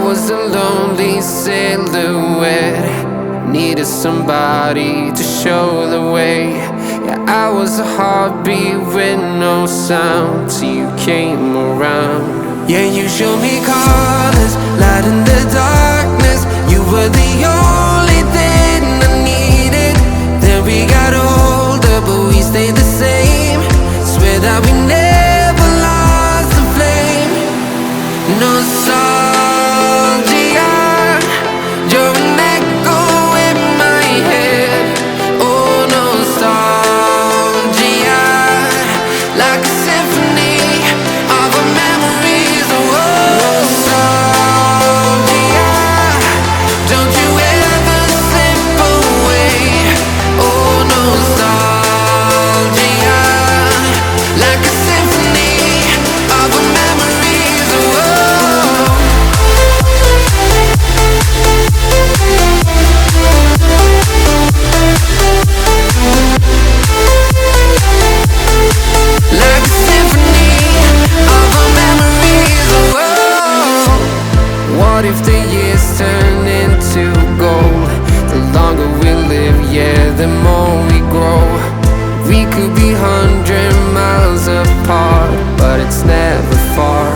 was a lonely silhouette, needed somebody to show the way. Yeah, I was a heartbeat with no sound till you came around. Yeah, you showed me colors, light in the darkness. You were the only thing I needed. Then we got older, but we stayed the same. Swear that we never lost the flame. Nostalgia, you're an echo in my head. Oh, nostalgia, like a symphony of our memories. Oh, nostalgia, don't you ever slip away. Oh, nostalgia, like a symphony of our memories. Oh, like a symphony of our memories. Oh, what if the years turn into gold? The longer we live, yeah, the more we grow. We could be 100 miles apart, but it's never far.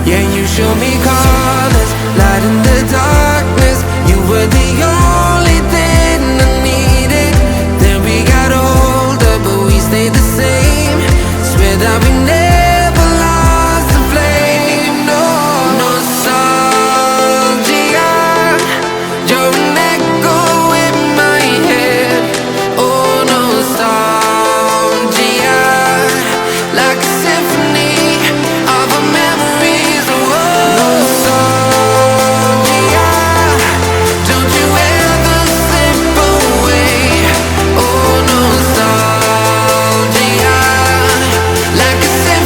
Yeah, you show me colors, light in the darkness. You were the only thing I needed. Then we got older, but we stayed the same. Swear that we never lost the flame. No, nostalgia, you're an echo in my head. Oh, nostalgia, like a symphony of our memories. Oh, nostalgia, don't you ever slip away. Oh, nostalgia, like a symphony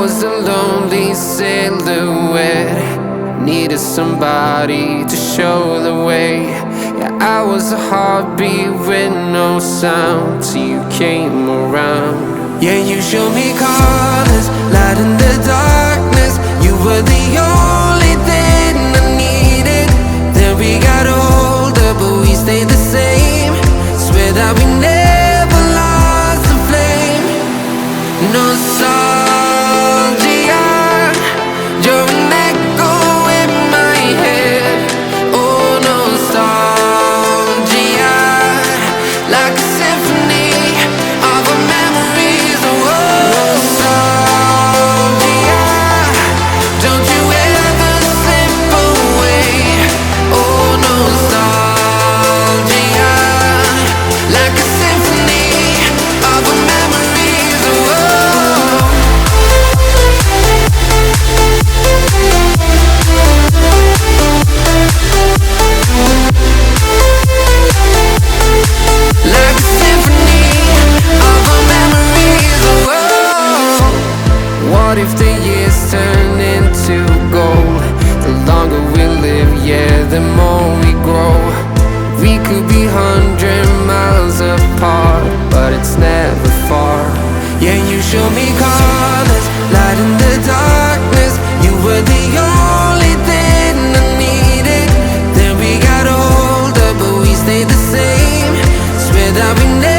was a lonely silhouette, needed somebody to show the way. Yeah, I was a heartbeat with no sound till you came around. Yeah, you showed me colors, light in the darkness. You were the only thing I needed. Then we got older, but we stayed the same. Swear that we never lost the flame. Nostalgia, you're an echo in my head. Oh, nostalgia, like a symphony of our memories. Oh, nostalgia, don't you ever slip away. Oh, nostalgia, like a symphony of our memories. Oh, like a symphony of our memories. Oh, what if the years turn into gold? The longer we live, yeah, the more we grow. We could be 100 miles apart, but it's never far. Yeah, you show me colors, light in the darkness. You were the only thing I needed. Then we got older, but we stayed the same. Swear that we never